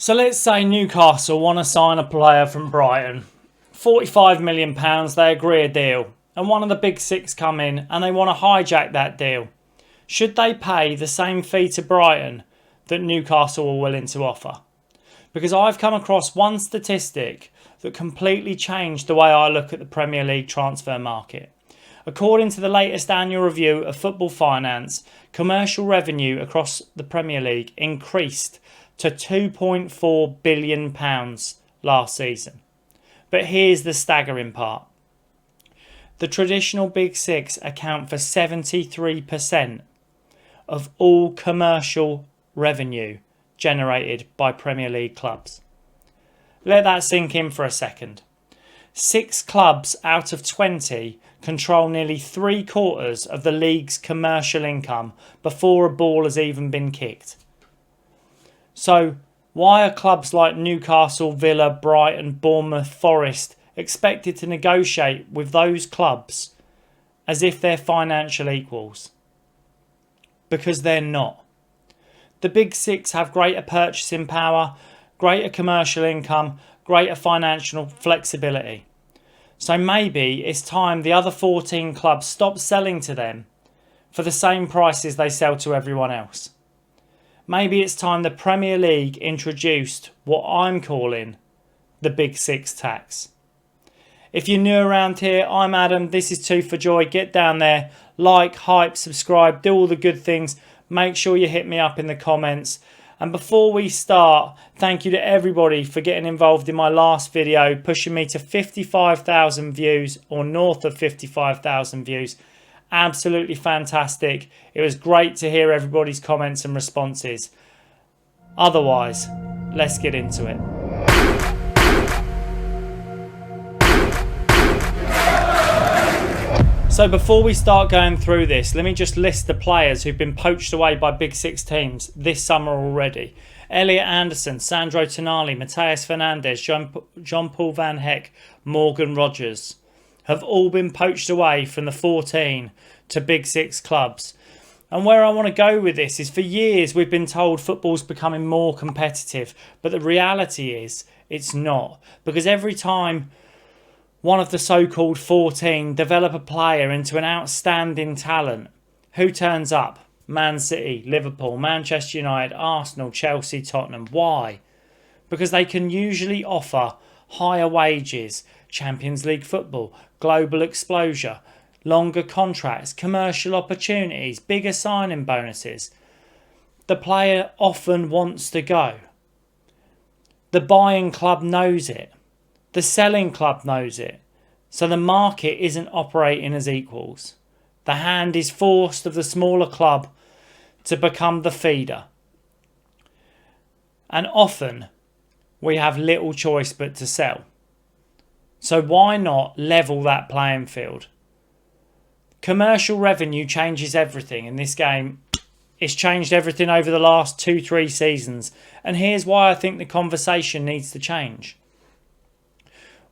So let's say Newcastle want to sign a player from Brighton. £45 million, they agree a deal. And one of the big six come in and they want to hijack that deal. Should they pay the same fee to Brighton that Newcastle are willing to offer? Because I've come across one statistic that completely changed the way I look at the Premier League transfer market. According to the latest annual review of Football Finance, commercial revenue across the Premier League increased to £2.4 billion last season. But here's the staggering part. The traditional Big Six account for 73% of all commercial revenue generated by Premier League clubs. Let that sink in for a second. 6 clubs out of 20 control nearly 3/4 of the league's commercial income before a ball has even been kicked. So why are clubs like Newcastle, Villa, Brighton, Bournemouth, Forest expected to negotiate with those clubs as if they're financial equals? Because they're not. The Big Six have greater purchasing power, greater commercial income, greater financial flexibility. So maybe it's time the other 14 clubs stop selling to them for the same prices they sell to everyone else. Maybe it's time the Premier League introduced what I'm calling the Big Six tax. If you're new around here, I'm Adam. This is Two for Joy. Get down there, like, hype, subscribe, do all the good things. Make sure you hit me up in the comments. And before we start, thank you to everybody for getting involved in my last video, pushing me to 55,000 views or north of 55,000 views. Absolutely fantastic. It was great to hear everybody's comments and responses. Otherwise, let's get into it. So before we start going through this, let me just list the players who've been poached away by Big Six teams this summer already. Elliot Anderson, Sandro Tonali, Mateus Fernandes, John-Paul Van Heck, Morgan Rogers have all been poached away from the 14 to Big Six clubs. And where I want to go with this is, for years we've been told football's becoming more competitive, but the reality is it's not. Because every time one of the so-called 14 develop a player into an outstanding talent, who turns up? Man City, Liverpool, Manchester United, Arsenal, Chelsea, Tottenham. Why? Because they can usually offer higher wages, Champions League football, global exposure, longer contracts, commercial opportunities, bigger signing bonuses. The player often wants to go. The buying club knows it. The selling club knows it. So the market isn't operating as equals. The hand is forced of the smaller club to become the feeder. And often we have little choice but to sell. So why not level that playing field? Commercial revenue changes everything in this game. It's changed everything over the last 2-3 seasons. And here's why I think the conversation needs to change.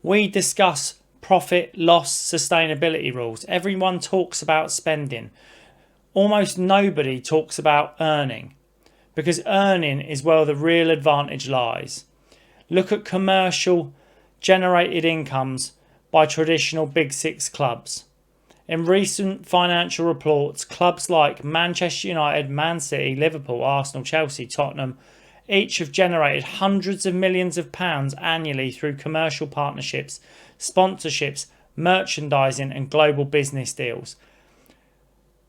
We discuss profit, loss, sustainability rules. Everyone talks about spending. Almost nobody talks about earning. Because earning is where the real advantage lies. Look at commercial generated incomes by traditional Big Six clubs. In recent financial reports, clubs like Manchester United, Man City, Liverpool, Arsenal, Chelsea, Tottenham, each have generated hundreds of millions of pounds annually through commercial partnerships, sponsorships, merchandising and global business deals.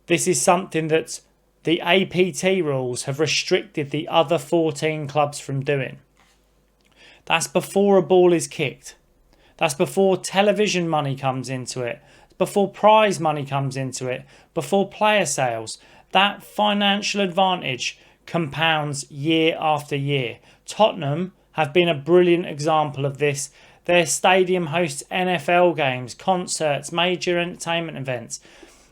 This is something that the APT rules have restricted the other 14 clubs from doing. That's before a ball is kicked. That's before television money comes into it. Before prize money comes into it. Before player sales. That financial advantage compounds year after year. Tottenham have been a brilliant example of this. Their stadium hosts NFL games, concerts, major entertainment events.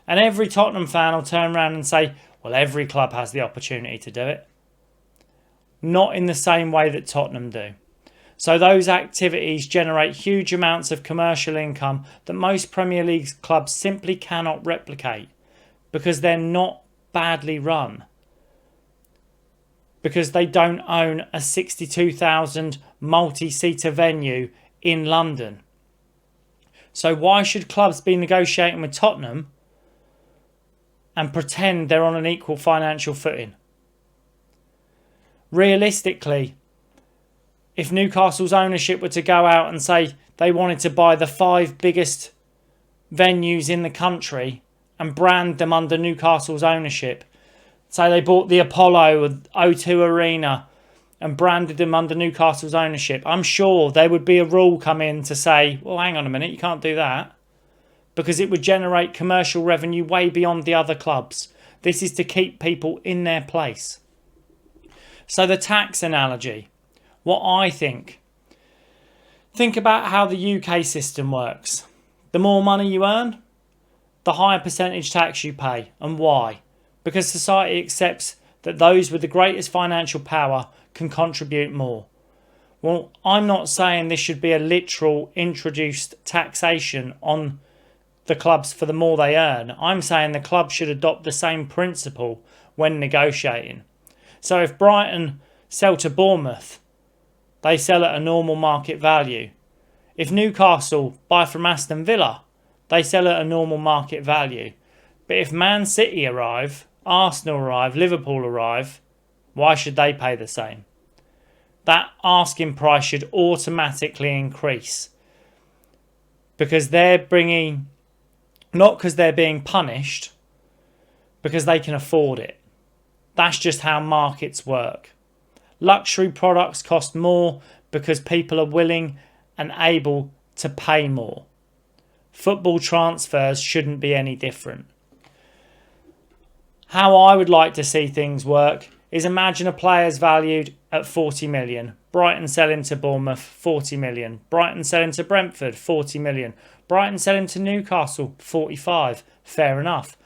And every Tottenham fan will turn around and say, well, every club has the opportunity to do it. Not in the same way that Tottenham do. So those activities generate huge amounts of commercial income that most Premier League clubs simply cannot replicate because they're not badly run. because they don't own a 62,000 multi-seater venue in London. So why should clubs be negotiating with Tottenham and pretend they're on an equal financial footing? Realistically, if Newcastle's ownership were to go out and say they wanted to buy the 5 biggest venues in the country and brand them under Newcastle's ownership, say they bought the Apollo or O2 Arena and branded them under Newcastle's ownership, I'm sure there would be a rule come in to say, well, hang on a minute, you can't do that, because it would generate commercial revenue way beyond the other clubs. This is to keep people in their place. So the tax analogy, what I think about how the UK system works. The more money you earn, the higher percentage tax you pay. And why? Because society accepts that those with the greatest financial power can contribute more. Well, I'm not saying this should be a literal introduced taxation on the clubs for the more they earn. I'm saying the club should adopt the same principle when negotiating. So if Brighton sell to Bournemouth, they sell at a normal market value. If Newcastle buy from Aston Villa, they sell at a normal market value. But if Man City arrive, Arsenal arrive, Liverpool arrive, why should they pay the same? That asking price should automatically increase because they're bringing, not because they're being punished, because they can afford it. That's just how markets work. Luxury products cost more because people are willing and able to pay more. Football transfers shouldn't be any different. How I would like to see things work is imagine a player's valued at 40 million. Brighton selling to Bournemouth, 40 million. Brighton selling to Brentford, 40 million. Brighton selling to Newcastle, 45. Fair enough.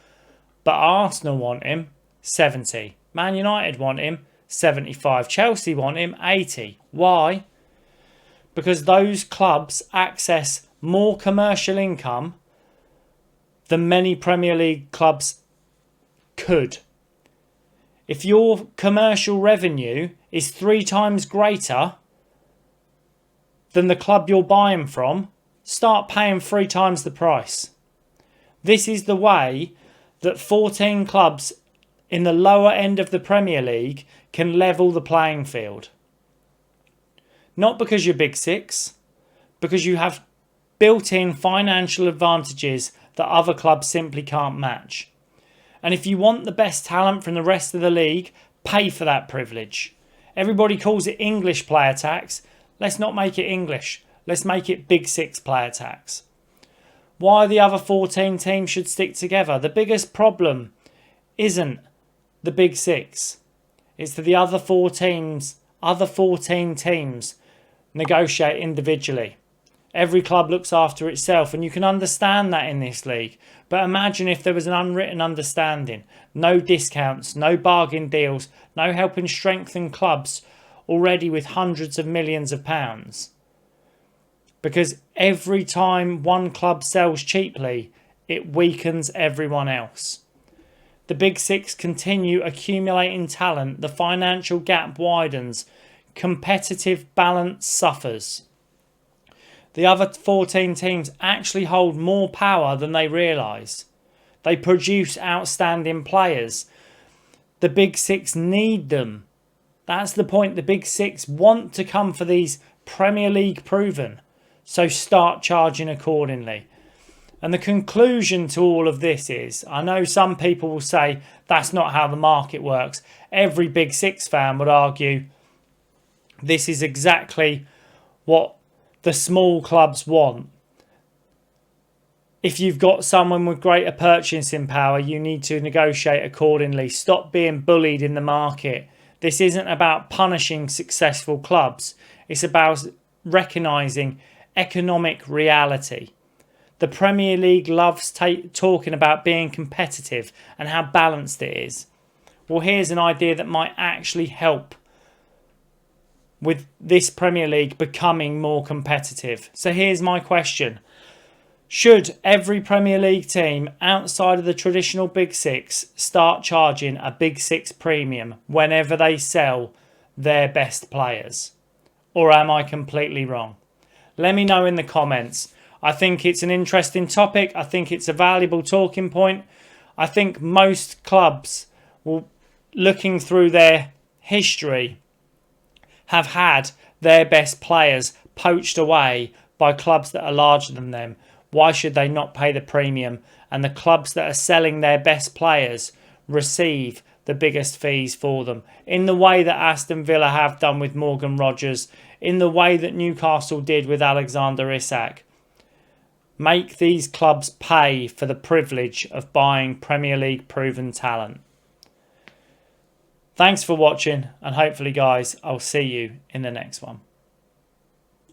But Arsenal want him, 70. Man United want him, 75. Chelsea want him, 80. Why? Because those clubs access more commercial income than many Premier League clubs could. If your commercial revenue is 3 times greater than the club you're buying from, start paying 3 times the price. This is the way that 14 clubs in the lower end of the Premier League can level the playing field. Not because you're Big Six, because you have built-in financial advantages that other clubs simply can't match. And if you want the best talent from the rest of the league, pay for that privilege. Everybody calls it English player tax. Let's not make it English. Let's make it Big Six player tax. Why the other 14 teams should stick together? The biggest problem isn't the Big Six. It's that the other 14 teams negotiate individually. Every club looks after itself, and you can understand that in this league. But imagine if there was an unwritten understanding. No discounts, no bargain deals, no helping strengthen clubs already with hundreds of millions of pounds. Because every time one club sells cheaply, it weakens everyone else. The Big Six continue accumulating talent, the financial gap widens, competitive balance suffers. The other 14 teams actually hold more power than they realise. They produce outstanding players. The Big Six need them. That's the point. The Big Six want to come for these Premier League proven. So start charging accordingly. And the conclusion to all of this is, I know some people will say that's not how the market works. Every Big Six fan would argue this is exactly what the small clubs want. If you've got someone with greater purchasing power, you need to negotiate accordingly. Stop being bullied in the market. This isn't about punishing successful clubs. It's about recognising economic reality. The Premier League loves talking about being competitive and how balanced it is. Well, here's an idea that might actually help with this Premier League becoming more competitive. So here's my question. Should every Premier League team outside of the traditional Big Six start charging a Big Six premium whenever they sell their best players? Or am I completely wrong? Let me know in the comments. I think it's an interesting topic. I think it's a valuable talking point. I think most clubs, looking through their history, have had their best players poached away by clubs that are larger than them. Why should they not pay the premium? And the clubs that are selling their best players receive the biggest fees for them, in the way that Aston Villa have done with Morgan Rogers, in the way that Newcastle did with Alexander Isak. Make these clubs pay for the privilege of buying Premier League proven talent. Thanks for watching, and hopefully guys, I'll see you in the next one.